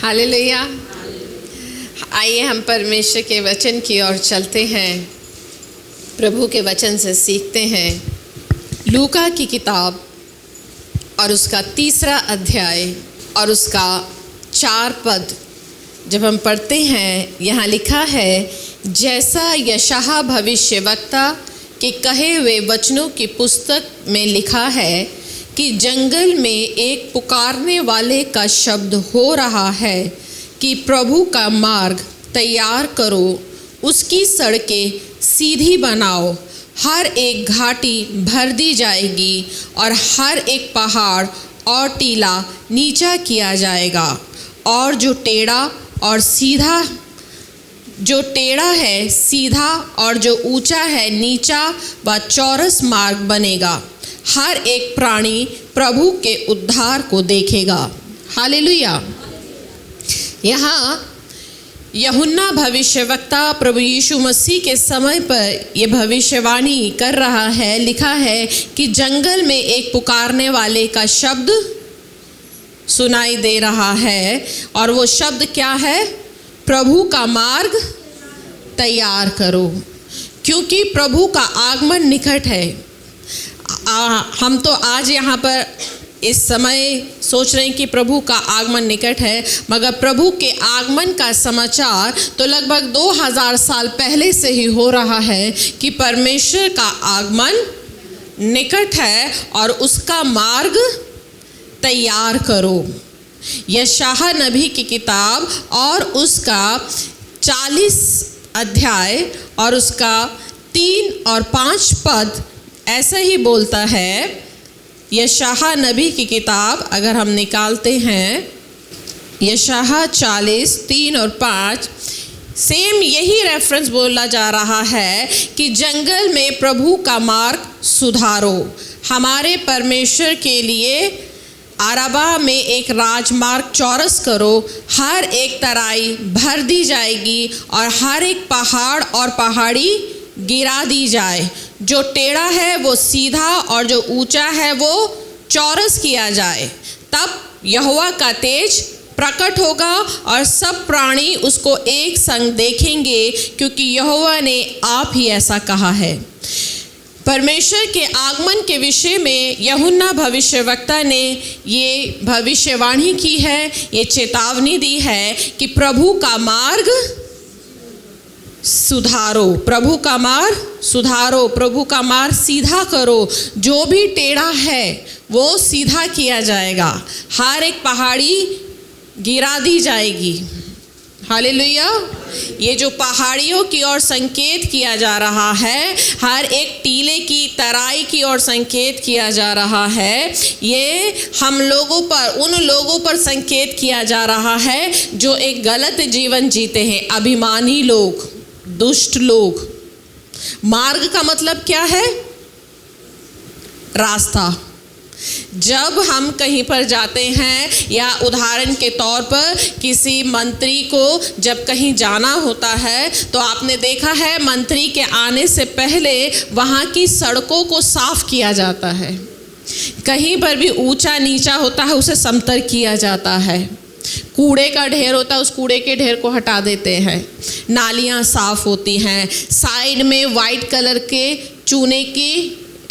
Hallelujah. आइए हम परमेश्वर के वचन की ओर चलते हैं, प्रभु के वचन से सीखते हैं। लूका की किताब और उसका 3 अध्याय और उसका 4 पद जब हम पढ़ते हैं, यहाँ लिखा है, जैसा यशायाह भविष्यवक्ता के कहे हुए वचनों की पुस्तक में लिखा है कि जंगल में एक पुकारने वाले का शब्द हो रहा है कि प्रभु का मार्ग तैयार करो, उसकी सड़कें सीधी बनाओ। हर एक घाटी भर दी जाएगी और हर एक पहाड़ और टीला नीचा किया जाएगा, और जो टेढ़ा है सीधा और जो ऊंचा है नीचा व चौरस मार्ग बनेगा। हर एक प्राणी प्रभु के उद्धार को देखेगा। हालेलुया। यहाँ यूहन्ना भविष्यवक्ता प्रभु यीशु मसीह के समय पर यह भविष्यवाणी कर रहा है। लिखा है कि जंगल में एक पुकारने वाले का शब्द सुनाई दे रहा है, और वो शब्द क्या है? प्रभु का मार्ग तैयार करो, क्योंकि प्रभु का आगमन निकट है। हम तो आज यहाँ पर इस समय सोच रहे हैं कि प्रभु का आगमन निकट है, मगर प्रभु के आगमन का समाचार तो लगभग 2000 साल पहले से ही हो रहा है कि परमेश्वर का आगमन निकट है और उसका मार्ग तैयार करो। यशायाह नबी की किताब और उसका 40 अध्याय और उसका 3 और 5 पद ऐसा ही बोलता है। यशायाह नबी की किताब अगर हम निकालते हैं, यशायाह 40, 3 और 5, सेम यही रेफरेंस बोला जा रहा है कि जंगल में प्रभु का मार्ग सुधारो। हमारे परमेश्वर के लिए अरबा में एक राजमार्ग चौरस करो, हर एक तराई भर दी जाएगी और हर एक पहाड़ और पहाड़ी गिरा दी जाए। जो टेढ़ा है वो सीधा और जो ऊंचा है वो चौरस किया जाए। तब यहोवा का तेज प्रकट होगा और सब प्राणी उसको एक संग देखेंगे, क्योंकि यहोवा ने आप ही ऐसा कहा है। परमेश्वर के आगमन के विषय में यूहन्ना भविष्यवक्ता ने ये भविष्यवाणी की है, ये चेतावनी दी है कि प्रभु का मार्ग सुधारो, प्रभु का मार्ग सुधारो, प्रभु का मार्ग सीधा करो। जो भी टेढ़ा है वो सीधा किया जाएगा, हर एक पहाड़ी गिरा दी जाएगी। हालेलुया। ये जो पहाड़ियों की ओर संकेत किया जा रहा है, हर एक टीले की तराई की ओर संकेत किया जा रहा है, ये हम लोगों पर, उन लोगों पर संकेत किया जा रहा है जो एक गलत जीवन जीते हैं, अभिमानी लोग, दुष्ट लोग। मार्ग का मतलब क्या है? रास्ता। जब हम कहीं पर जाते हैं, या उदाहरण के तौर पर किसी मंत्री को जब कहीं जाना होता है, तो आपने देखा है मंत्री के आने से पहले वहाँ की सड़कों को साफ किया जाता है। कहीं पर भी ऊंचा नीचा होता है उसे समतल किया जाता है। कूड़े का ढेर होता है, उस कूड़े के ढेर को हटा देते हैं। नालियाँ साफ होती हैं, साइड में वाइट कलर के चूने की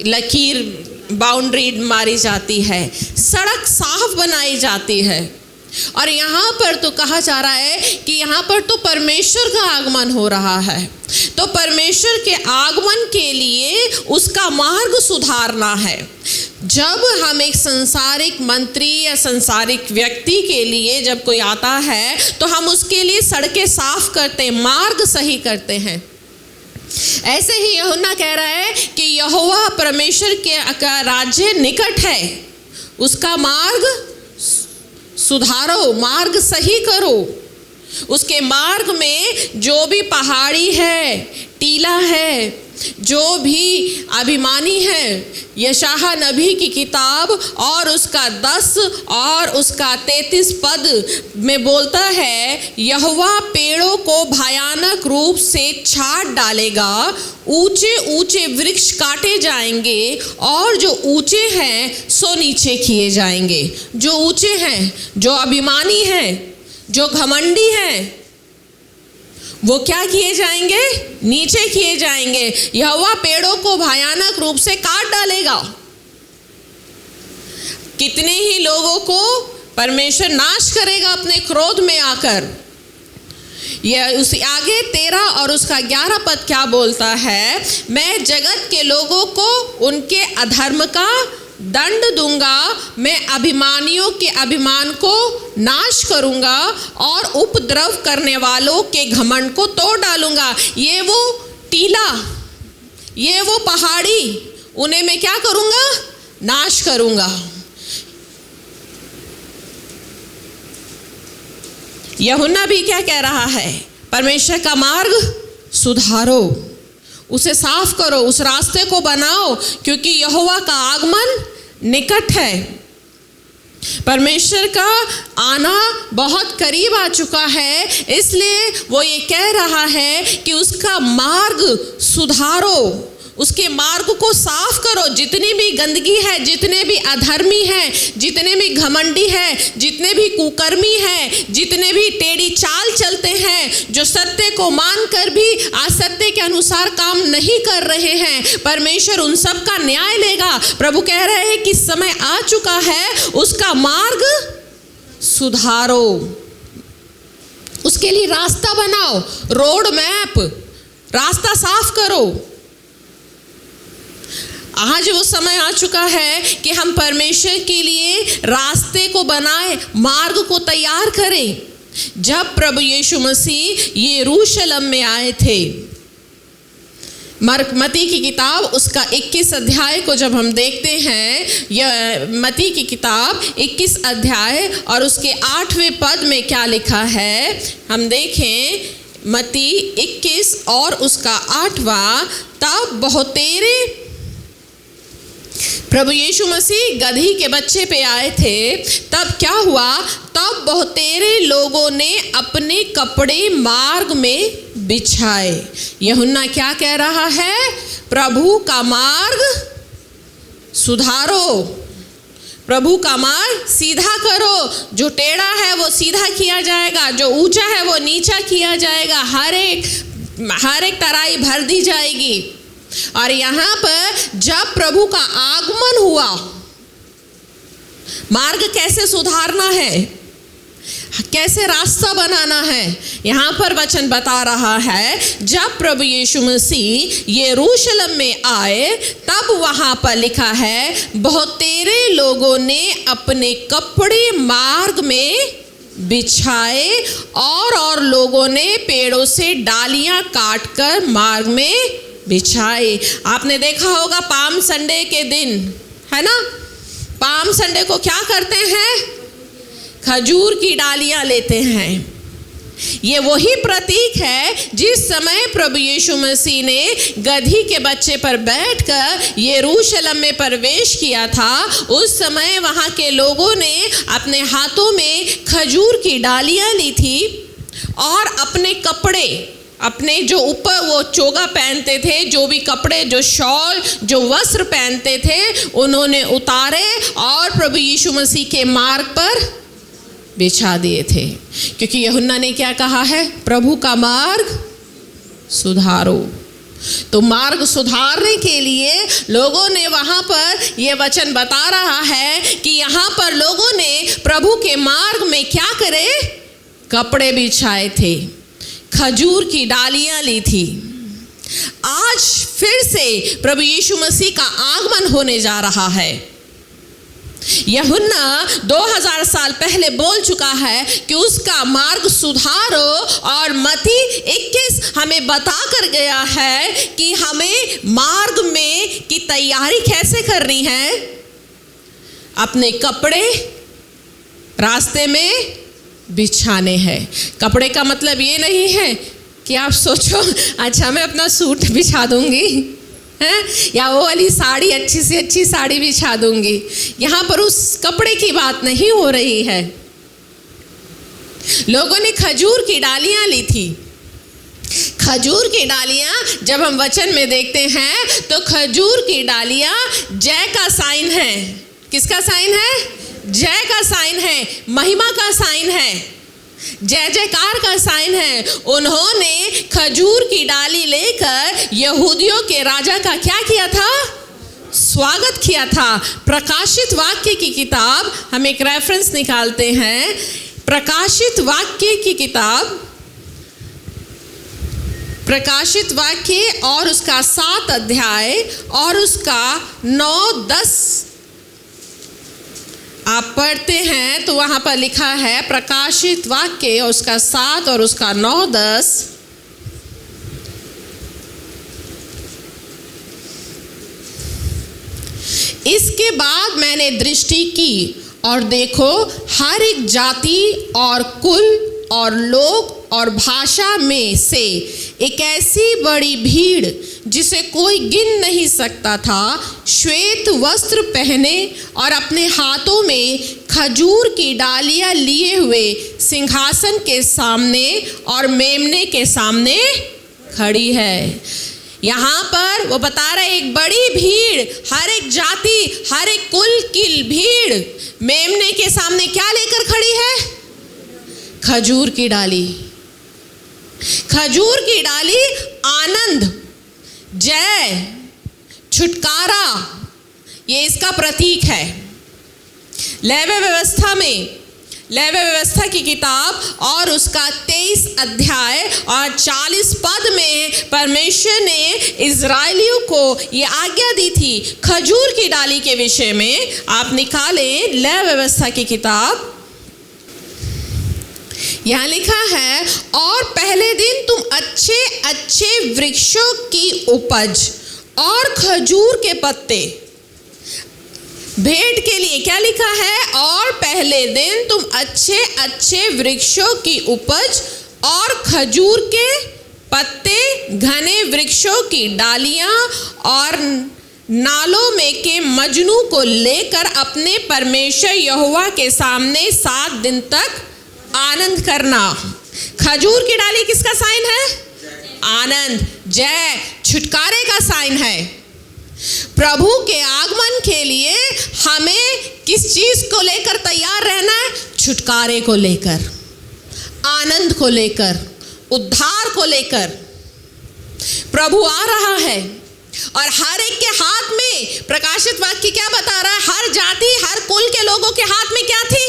लकीर बाउंड्री मारी जाती है, सड़क साफ बनाई जाती है। और यहाँ पर तो कहा जा रहा है कि यहाँ पर तो परमेश्वर का आगमन हो रहा है, तो परमेश्वर के आगमन के लिए उसका मार्ग सुधारना है। जब हम एक संसारिक मंत्री या संसारिक व्यक्ति के लिए जब कोई आता है, तो हम उसके लिए सड़कें साफ करते हैं, मार्ग सही करते हैं। ऐसे ही यूहन्ना कह रहा है कि यहोवा परमेश्वर के राज्य निकट है, उसका मार्ग सुधारो, मार्ग सही करो। उसके मार्ग में जो भी पहाड़ी है, टीला है, जो भी अभिमानी है, यशायाह नबी की किताब और उसका 10 और उसका 33 पद में बोलता है, यहोवा पेड़ों को भयानक रूप से छाट डालेगा, ऊंचे ऊंचे वृक्ष काटे जाएंगे और जो ऊंचे हैं सो नीचे किए जाएंगे। जो ऊंचे हैं, जो अभिमानी हैं, जो घमंडी हैं वो क्या किए जाएंगे? नीचे किए जाएंगे। यहोवा पेड़ों को भयानक रूप से काट डालेगा। कितने ही लोगों को परमेश्वर नाश करेगा अपने क्रोध में आकर। यह उस आगे 13 और उसका 11 पद क्या बोलता है? मैं जगत के लोगों को उनके अधर्म का दंड दूंगा, मैं अभिमानियों के अभिमान को नाश करूंगा और उपद्रव करने वालों के घमंड को तोड़ डालूंगा। ये वो टीला, ये वो पहाड़ी, उन्हें मैं क्या करूंगा? नाश करूंगा। यूहन्ना भी क्या कह रहा है? परमेश्वर का मार्ग सुधारो, उसे साफ करो, उस रास्ते को बनाओ, क्योंकि यहोवा का आगमन निकट है। परमेश्वर का आना बहुत करीब आ चुका है, इसलिए वो ये कह रहा है कि उसका मार्ग सुधारो, उसके मार्ग को साफ करो। जितनी भी गंदगी है, जितने भी अधर्मी हैं, जितने भी घमंडी हैं, जितने भी कुकर्मी हैं, जितने भी टेढ़ी चाल चलते हैं, जो सत्य को मानकर भी असत्य के अनुसार काम नहीं कर रहे हैं, परमेश्वर उन सब का न्याय लेगा। प्रभु कह रहे हैं कि समय आ चुका है, उसका मार्ग सुधारो, उसके लिए रास्ता बनाओ, रोड मैप, रास्ता साफ करो। आज वो समय आ चुका है कि हम परमेश्वर के लिए रास्ते को बनाएं, मार्ग को तैयार करें। जब प्रभु यीशु मसीह यरूशलेम में आए थे, मत्ती की किताब उसका 21 अध्याय को जब हम देखते हैं, यह मत्ती की किताब 21 अध्याय और उसके 8वें पद में क्या लिखा है, हम देखें। मत्ती 21 और उसका 8वां, तब बहुतेरे प्रभु यीशु मसीह गदही के बच्चे पे आए थे। तब क्या हुआ? तब बहुतेरे लोगों ने अपने कपड़े मार्ग में बिछाए। यूहन्ना क्या कह रहा है? प्रभु का मार्ग सुधारो, प्रभु का मार्ग सीधा करो। जो टेढ़ा है वो सीधा किया जाएगा, जो ऊंचा है वो नीचा किया जाएगा, हर एक तराई भर दी जाएगी। और यहाँ पर जब प्रभु का आगमन हुआ, मार्ग कैसे सुधारना है, कैसे रास्ता बनाना है, यहाँ पर वचन बता रहा है। जब प्रभु यीशु मसीह यरूशलेम में आए, तब वहाँ पर लिखा है, बहुतेरे लोगों ने अपने कपड़े मार्ग में बिछाए और लोगों ने पेड़ों से डालियां काटकर मार्ग में बिछाए। आपने देखा होगा पाम संडे के दिन, है ना, पाम संडे को क्या करते हैं? खजूर की डालियां लेते हैं। ये वही प्रतीक है जिस समय प्रभु यीशु मसीह ने गदही के बच्चे पर बैठकर यरूशलेम में प्रवेश किया था। उस समय वहाँ के लोगों ने अपने हाथों में खजूर की डालियां ली थी और अपने कपड़े, अपने जो ऊपर वो चोगा पहनते थे, जो भी कपड़े, जो शॉल, जो वस्त्र पहनते थे, उन्होंने उतारे और प्रभु यीशु मसीह के मार्ग पर बिछा दिए थे। क्योंकि यूहन्ना ने क्या कहा है? प्रभु का मार्ग सुधारो। तो मार्ग सुधारने के लिए लोगों ने वहाँ पर ये वचन बता रहा है कि यहाँ पर लोगों ने प्रभु के मार्ग में क्या करे? कपड़े बिछाए थे, खजूर की डालियां ली थी। आज फिर से प्रभु यीशु मसीह का आगमन होने जा रहा है। यूहन्ना 2000 साल पहले बोल चुका है कि उसका मार्ग सुधारो, और मत्ती 21 हमें बता कर गया है कि हमें मार्ग में की तैयारी कैसे करनी है। अपने कपड़े रास्ते में बिछाने हैं। कपड़े का मतलब ये नहीं है कि आप सोचो अच्छा मैं अपना सूट बिछा दूंगी, हैं, या वो वाली साड़ी, अच्छी से अच्छी साड़ी बिछा दूंगी। यहाँ पर उस कपड़े की बात नहीं हो रही है। लोगों ने खजूर की डालियां ली थी। खजूर की डालियां जब हम वचन में देखते हैं तो खजूर की डालियां जय का साइन है। किसका साइन है? जय का साइन है, महिमा का साइन है। जय जयकार का साइन है। उन्होंने खजूर की डाली लेकर यहूदियों के राजा का क्या किया था? स्वागत किया था। प्रकाशित वाक्य की किताब, हम एक रेफरेंस निकालते हैं। प्रकाशित वाक्य की किताब, प्रकाशित वाक्य और उसका 7 अध्याय और उसका 9-10 आप पढ़ते हैं तो वहां पर लिखा है, प्रकाशित वाक्य और उसका 7 और उसका 9-10। इसके बाद मैंने दृष्टि की और देखो, हर एक जाति और कुल और लोग और भाषा में से एक ऐसी बड़ी भीड़ जिसे कोई गिन नहीं सकता था, श्वेत वस्त्र पहने और अपने हाथों में खजूर की डालियां लिए हुए सिंहासन के सामने और मेमने के सामने खड़ी है। यहाँ पर वो बता रहे, एक बड़ी भीड़, हर एक जाति, हर एक कुल की भीड़ मेमने के सामने क्या लेकर खड़ी है? खजूर की डाली। खजूर की डाली आनंद, जय, छुटकारा, ये इसका प्रतीक है। लेवी व्यवस्था में, लेवी व्यवस्था की किताब और उसका 23 अध्याय और 40 पद में परमेश्वर ने इज़राइलियों को ये आज्ञा दी थी खजूर की डाली के विषय में। आप निकालें लेवी व्यवस्था की किताब, यहाँ लिखा है, और पहले दिन तुम अच्छे अच्छे वृक्षों की उपज और खजूर के पत्ते भेंट के लिए, क्या लिखा है? और पहले दिन तुम अच्छे अच्छे वृक्षों की उपज और खजूर के पत्ते, घने वृक्षों की डालियां और नालों में के मजनू को लेकर अपने परमेश्वर यहोवा के सामने 7 दिन तक आनंद करना। खजूर की डाली किसका साइन है? आनंद, जय, छुटकारे का साइन है। प्रभु के आगमन के लिए हमें किस चीज को लेकर तैयार रहना है? छुटकारे को लेकर, आनंद को लेकर, उद्धार को लेकर। प्रभु आ रहा है और हर एक के हाथ में, प्रकाशित वाक्य क्या बता रहा है? हर जाति, हर कुल के लोगों के हाथ में क्या थी?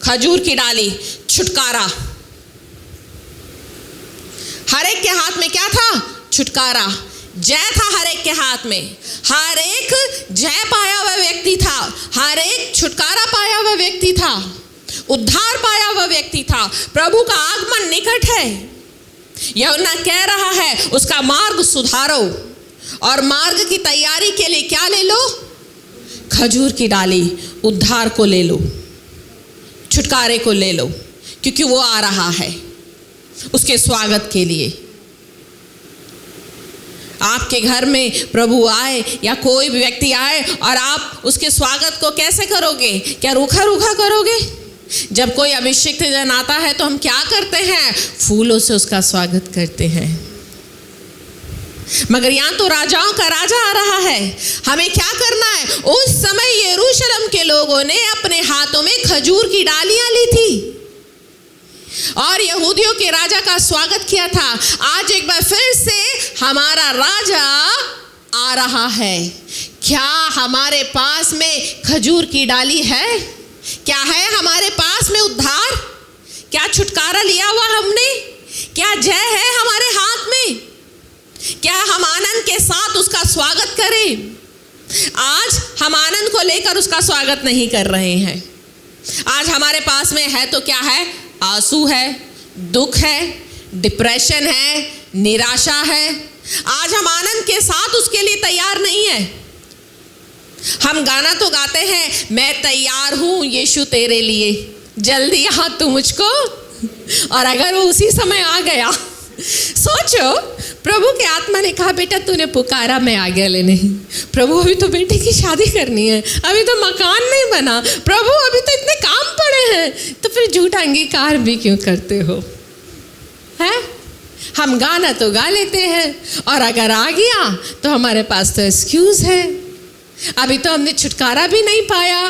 खजूर की डाली, छुटकारा। हर एक के हाथ में क्या था? छुटकारा, जय था हर एक के हाथ में। हर एक जय पाया हुआ व्यक्ति था, हर एक छुटकारा पाया हुआ व्यक्ति था, उद्धार पाया हुआ व्यक्ति था। प्रभु का आगमन निकट है। यूहन्ना कह रहा है उसका मार्ग सुधारो, और मार्ग की तैयारी के लिए क्या ले लो? खजूर की डाली, उद्धार को ले लो, छुटकारे को ले लो, क्योंकि वो आ रहा है उसके स्वागत के लिए। आपके घर में प्रभु आए या कोई भी व्यक्ति आए और आप उसके स्वागत को कैसे करोगे? क्या रूखा रूखा करोगे? जब कोई अभिषिक्त जन आता है तो हम क्या करते हैं? फूलों से उसका स्वागत करते हैं। मगर यहाँ तो राजाओं का राजा आ रहा है, हमें क्या करना है? उस समय यरूशलेम के लोगों ने अपने हाथों में खजूर की डालियां ली थी और यहूदियों के राजा का स्वागत किया था। आज एक बार फिर से हमारा राजा आ रहा है। क्या हमारे पास में खजूर की डाली है? क्या है हमारे पास में उद्धार? क्या छुटकारा लिया हुआ हमने? क्या जय है हमारे हाथ में? क्या हम आनंद के साथ उसका स्वागत करें? आज हम आनंद को लेकर उसका स्वागत नहीं कर रहे हैं। आज हमारे पास में है तो क्या है? आंसू है, दुख है, डिप्रेशन है, निराशा है। आज हम आनंद के साथ उसके लिए तैयार नहीं है। हम गाना तो गाते हैं, मैं तैयार हूं यीशु तेरे लिए, जल्दी आ तू मुझको। और अगर वो उसी समय आ गया, सोचो, प्रभु के आत्मा ने कहा बेटा तूने पुकारा, मैं आ गया लेने। प्रभु अभी तो बेटे की शादी करनी है, अभी तो मकान नहीं बना, प्रभु अभी तो इतने काम पड़े हैं, तो फिर झूठा अंगीकार भी क्यों करते हो? है? हम गाना तो गा लेते हैं और अगर आ गया तो हमारे पास तो एक्सक्यूज है। अभी तो हमने छुटकारा भी नहीं पाया,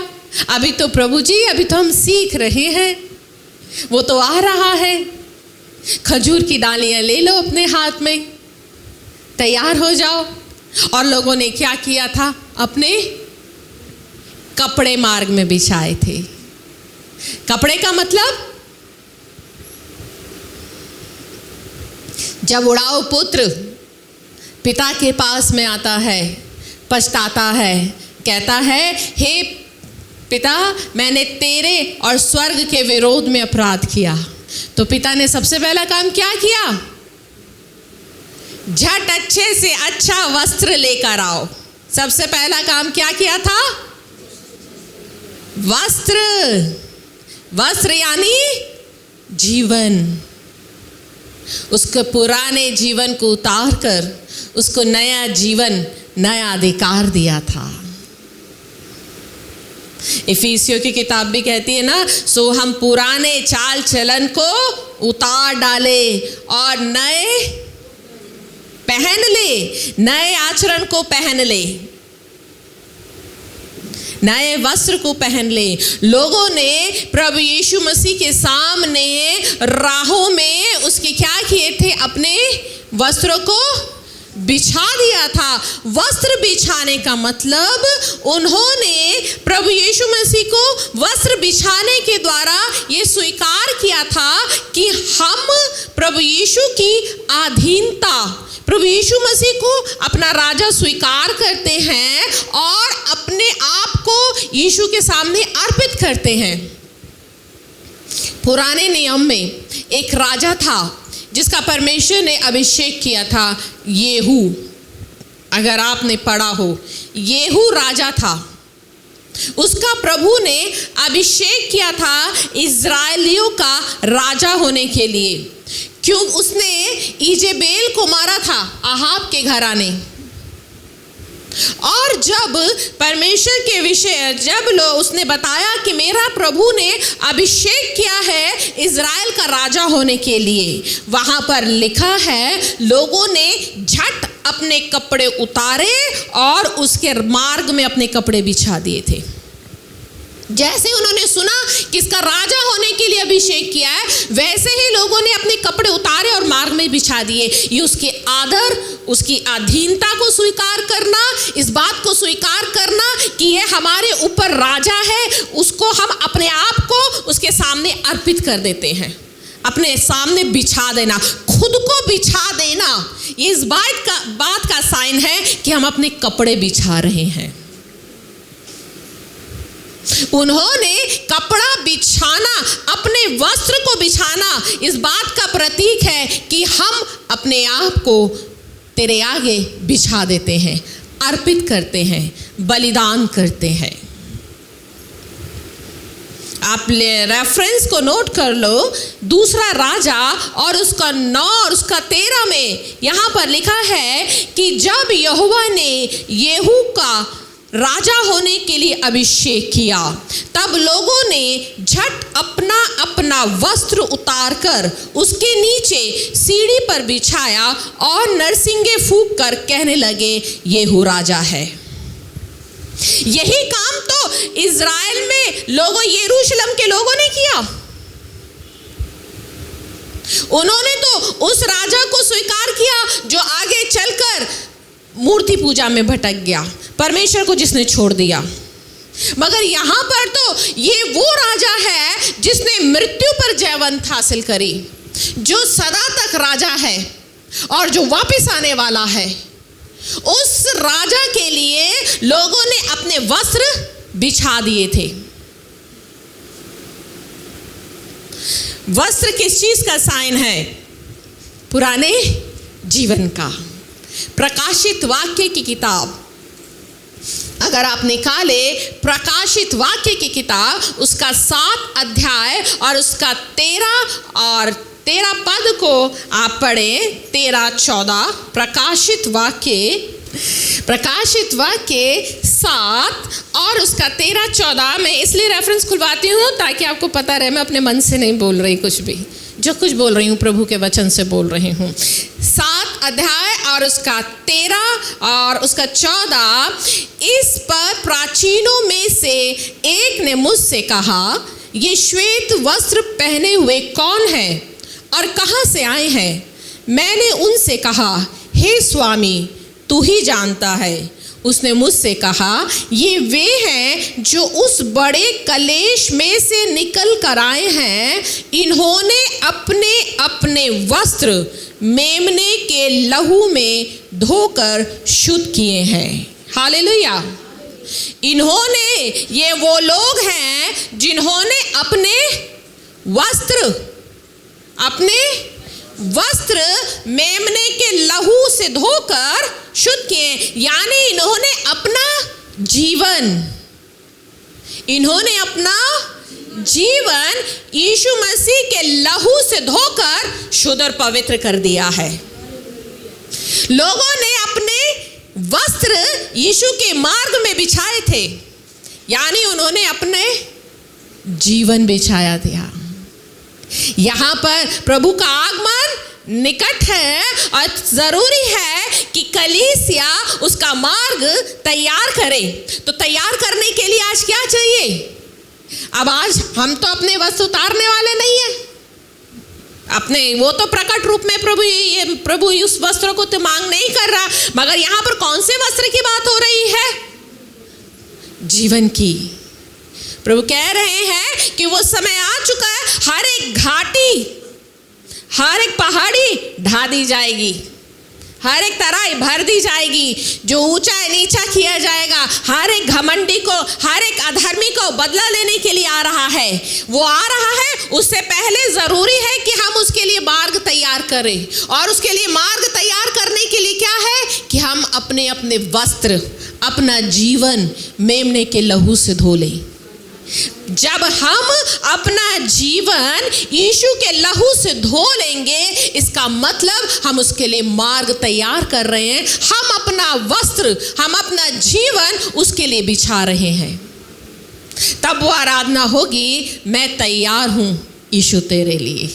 अभी तो प्रभु जी अभी तो हम सीख रहे हैं। वो तो आ रहा है। खजूर की डालियां ले लो अपने हाथ में, तैयार हो जाओ। और लोगों ने क्या किया था? अपने कपड़े मार्ग में बिछाए थे। कपड़े का मतलब, जब उड़ाऊ पुत्र पिता के पास में आता है, पछताता है, कहता है, हे पिता, मैंने तेरे और स्वर्ग के विरोध में अपराध किया, तो पिता ने सबसे पहला काम क्या किया? झट अच्छे से अच्छा वस्त्र लेकर आओ। सबसे पहला काम क्या किया था? वस्त्र। वस्त्र यानी जीवन। उसके पुराने जीवन को उतार कर उसको नया जीवन, नया अधिकार दिया था। इफिसियों की किताब भी कहती है ना, सो हम पुराने चाल चलन को उतार डाले और नए पहन ले, नए आचरण को पहन ले, नए वस्त्र को पहन ले। लोगों ने प्रभु यीशु मसीह के सामने राहों में उसके क्या किए थे? अपने वस्त्रों को बिछा दिया था। वस्त्र बिछाने का मतलब, उन्होंने प्रभु यीशु मसीह को वस्त्र बिछाने के द्वारा ये स्वीकार किया था कि हम प्रभु यीशु की अधीनता, प्रभु यीशु मसीह को अपना राजा स्वीकार करते हैं और अपने आप को यीशु के सामने अर्पित करते हैं। पुराने नियम में एक राजा था जिसका परमेश्वर ने अभिषेक किया था, येहू। अगर आपने पढ़ा हो, येहू राजा था। उसका प्रभु ने अभिषेक किया था इज़राइलियों का राजा होने के लिए। क्यों? उसने इजेबेल को मारा था, आहाब के घराने। और जब परमेश्वर के विषय उसने बताया कि मेरा प्रभु ने अभिषेक किया है इज़राइल का राजा होने के लिए, वहां पर लिखा है, लोगों ने झट अपने कपड़े उतारे और उसके मार्ग में अपने कपड़े बिछा दिए थे। जैसे उन्होंने सुना कि इसका राजा होने के लिए अभिषेक किया है, वैसे ही लोगों ने अपने कपड़े उतारे और मार्ग में बिछा दिए। ये उसके आदर, उसकी अधीनता को स्वीकार करना, इस बात को स्वीकार करना कि ये हमारे ऊपर राजा है, उसको हम अपने आप को उसके सामने अर्पित कर देते हैं। अपने सामने बिछा देना, खुद को बिछा देना, ये इस बात का साइन है कि हम अपने कपड़े बिछा रहे हैं। उन्होंने कपड़ा बिछाना, अपने वस्त्र को बिछाना, इस बात का प्रतीक है कि हम अपने आप को तेरे आगे बिछा देते हैं, अर्पित करते हैं, बलिदान करते हैं। आप रेफरेंस को नोट कर लो, दूसरा राजा और उसका 9 और उसका 13 में यहां पर लिखा है कि जब यहोवा ने येहू का राजा होने के लिए अभिषेक किया, तब लोगों ने झट अपना अपना वस्त्र उतारकर उसके नीचे सीढ़ी पर बिछाया और नरसिंगे फूंक कर कहने लगे, येहू राजा है। यही काम तो इज़राइल में लोगों, यरूशलेम के लोगों ने किया। उन्होंने तो उस राजा को स्वीकार किया जो आगे चलकर मूर्ति पूजा में भटक गया, परमेश्वर को जिसने छोड़ दिया। मगर यहाँ पर तो ये वो राजा है जिसने मृत्यु पर जयवंत हासिल करी, जो सदा तक राजा है और जो वापस आने वाला है। उस राजा के लिए लोगों ने अपने वस्त्र बिछा दिए थे। वस्त्र किस चीज का साइन है? पुराने जीवन का। प्रकाशित वाक्य की किताब अगर आप निकाले, प्रकाशित वाक्य की किताब, उसका 7 अध्याय और उसका 13 पद को आप पढ़ें, 13-14। प्रकाशित वाक्य 7 और उसका 13-14। मैं इसलिए रेफरेंस खुलवाती हूँ ताकि आपको पता रहे मैं अपने मन से नहीं बोल रही कुछ भी, जो कुछ बोल रही हूँ प्रभु के वचन से बोल रही हूँ। 7 अध्याय और उसका 13 और उसका 14। इस पर प्राचीनों में से एक ने मुझसे कहा, ये श्वेत वस्त्र पहने हुए कौन है और कहाँ से आए हैं? मैंने उनसे कहा, हे स्वामी, तू ही जानता है। उसने मुझसे कहा, ये वे हैं जो उस बड़े कलेश में से निकल कर आए हैं। इन्होंने अपने अपने वस्त्र मेमने के लहू में धोकर शुद्ध किए हैं। हालेलुया। इन्होंने, ये वो लोग हैं जिन्होंने अपने वस्त्र मेमने के लहू से धोकर शुद्ध किए। यानी इन्होंने अपना जीवन यीशु मसीह के लहू से धोकर शुद्ध और पवित्र कर दिया है। लोगों ने अपने वस्त्र यीशु के मार्ग में बिछाए थे, यानी उन्होंने अपने जीवन बिछाया था। यहाँ पर प्रभु का आगमन निकट है और जरूरी है कि कलीसिया उसका मार्ग तैयार करे। तो तैयार करने के लिए आज क्या चाहिए? अब आज हम तो अपने वस्त्र उतारने वाले नहीं है अपने, वो तो प्रकट रूप में प्रभु उस वस्त्रों को तो मांग नहीं कर रहा। मगर यहाँ पर कौन से वस्त्र की बात हो रही है? जीवन की। प्रभु कह रहे हैं कि वो समय आ चुका है, हर एक घाटी, हर एक पहाड़ी ढा दी जाएगी, हर एक तराई भर दी जाएगी, जो ऊंचा है नीचा किया जाएगा। हर एक घमंडी को, हर एक अधर्मी को बदला लेने के लिए आ रहा है। वो आ रहा है, उससे पहले जरूरी है कि हम उसके लिए मार्ग तैयार करें। और उसके लिए मार्ग तैयार करने के लिए क्या है कि हम अपने अपने वस्त्र, अपना जीवन मेमने के लहू से धो लें। जब हम अपना जीवन यीशु के लहू से धो लेंगे, इसका मतलब हम उसके लिए मार्ग तैयार कर रहे हैं। हम अपना वस्त्र, हम अपना जीवन उसके लिए बिछा रहे हैं। तब वो आराधना होगी, मैं तैयार हूं यीशु तेरे लिए,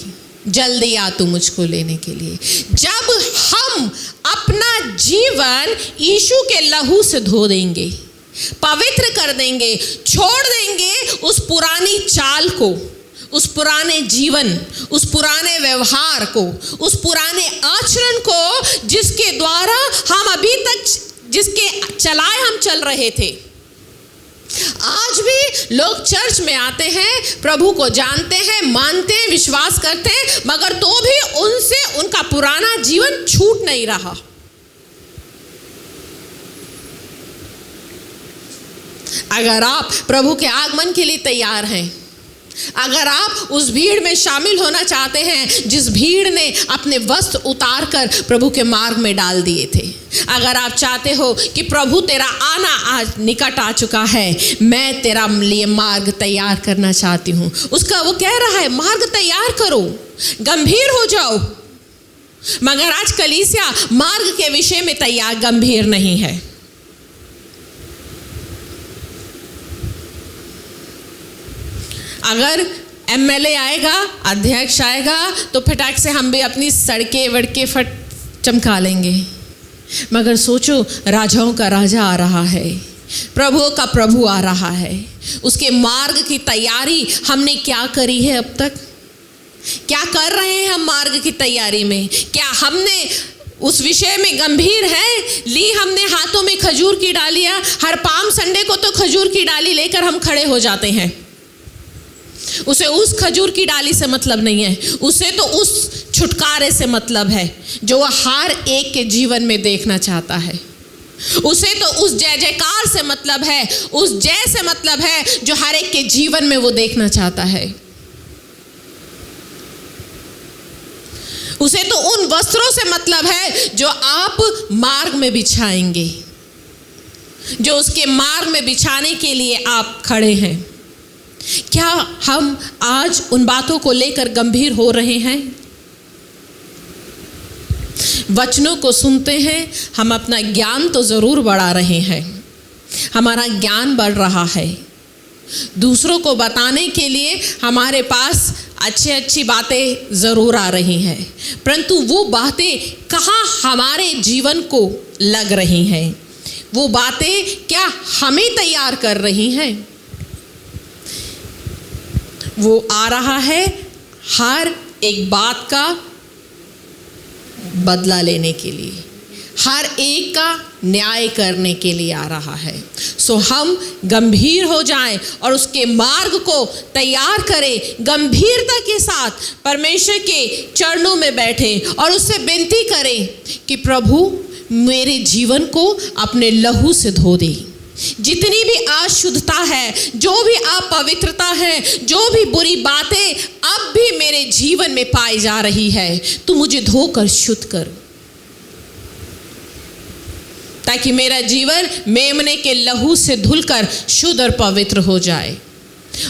जल्दी आ तू मुझको लेने के लिए। जब हम अपना जीवन यीशु के लहू से धो देंगे, पवित्र कर देंगे, छोड़ देंगे उस पुरानी चाल को, उस पुराने जीवन, उस पुराने व्यवहार को, उस पुराने आचरण को जिसके द्वारा हम अभी तक, जिसके चलाए हम चल रहे थे। आज भी लोग चर्च में आते हैं, प्रभु को जानते हैं, मानते हैं, विश्वास करते हैं, मगर तो भी उनसे उनका पुराना जीवन छूट नहीं रहा। अगर आप प्रभु के आगमन के लिए तैयार हैं, अगर आप उस भीड़ में शामिल होना चाहते हैं जिस भीड़ ने अपने वस्त्र उतार कर प्रभु के मार्ग में डाल दिए थे, अगर आप चाहते हो कि प्रभु तेरा आना आज निकट आ चुका है, मैं तेरा लिए मार्ग तैयार करना चाहती हूँ, उसका वो कह रहा है मार्ग तैयार करो, गंभीर हो जाओ। मगर आज कलीसिया मार्ग के विषय में तैयार गंभीर नहीं है। अगर एमएलए आएगा, अध्यक्ष आएगा, तो फटाक से हम भी अपनी सड़कें वड़के फट चमका लेंगे। मगर सोचो, राजाओं का राजा आ रहा है, प्रभुओं का प्रभु आ रहा है, उसके मार्ग की तैयारी हमने क्या करी है अब तक? क्या कर रहे हैं हम मार्ग की तैयारी में? क्या हमने उस विषय में गंभीर है? ली हमने हाथों में खजूर की डालियां, हर पाम संडे को तो खजूर की डाली लेकर हम खड़े हो जाते हैं। उसे उस खजूर की डाली से मतलब नहीं है, उसे तो उस छुटकारे से मतलब है जो वह हर एक के जीवन में देखना चाहता है। उसे तो उस जय जयकार से मतलब है, उस जय से मतलब है जो हर एक के जीवन में वो देखना चाहता है। उसे तो उन वस्त्रों से मतलब है जो आप मार्ग में बिछाएंगे, जो उसके मार्ग में बिछाने के लिए आप खड़े हैं। क्या हम आज उन बातों को लेकर गंभीर हो रहे हैं? वचनों को सुनते हैं, हम अपना ज्ञान तो जरूर बढ़ा रहे हैं, हमारा ज्ञान बढ़ रहा है, दूसरों को बताने के लिए हमारे पास अच्छी बातें जरूर आ रही हैं, परंतु वो बातें कहाँ हमारे जीवन को लग रही हैं? वो बातें क्या हमें तैयार कर रही हैं? वो आ रहा है हर एक बात का बदला लेने के लिए, हर एक का न्याय करने के लिए आ रहा है। सो हम गंभीर हो जाएं और उसके मार्ग को तैयार करें, गंभीरता के साथ परमेश्वर के चरणों में बैठें और उससे विनती करें कि प्रभु मेरे जीवन को अपने लहू से धो दे। जितनी भी अशुद्धता है, जो भी अपवित्रता है, जो भी बुरी बातें अब भी मेरे जीवन में पाई जा रही है, तू मुझे धोकर शुद्ध कर, ताकि मेरा जीवन मेमने के लहू से धुलकर शुद्ध और पवित्र हो जाए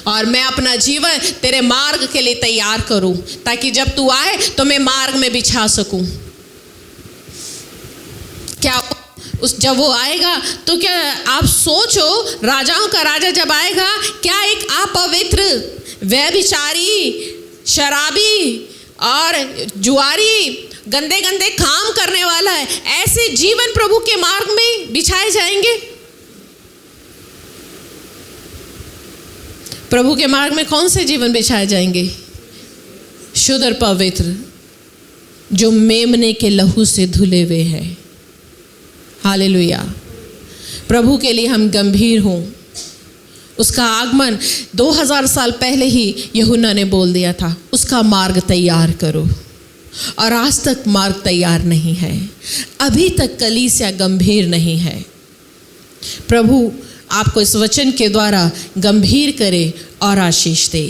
और मैं अपना जीवन तेरे मार्ग के लिए तैयार करूं, ताकि जब तू आए तो मैं मार्ग में बिछा सकूं। क्या जब वो आएगा तो क्या आप सोचो, राजाओं का राजा जब आएगा, क्या एक अपवित्र, व्यभिचारी, शराबी और जुआरी, गंदे गंदे काम करने वाला है, ऐसे जीवन प्रभु के मार्ग में बिछाए जाएंगे? प्रभु के मार्ग में कौन से जीवन बिछाए जाएंगे? शुद्ध और पवित्र, जो मेमने के लहू से धुले हुए हैं। हालेलुया। प्रभु के लिए हम गंभीर हों। उसका आगमन 2000 साल पहले ही यूहन्ना ने बोल दिया था, उसका मार्ग तैयार करो, और आज तक मार्ग तैयार नहीं है। अभी तक कलीसिया गंभीर नहीं है। प्रभु आपको इस वचन के द्वारा गंभीर करे और आशीष दे।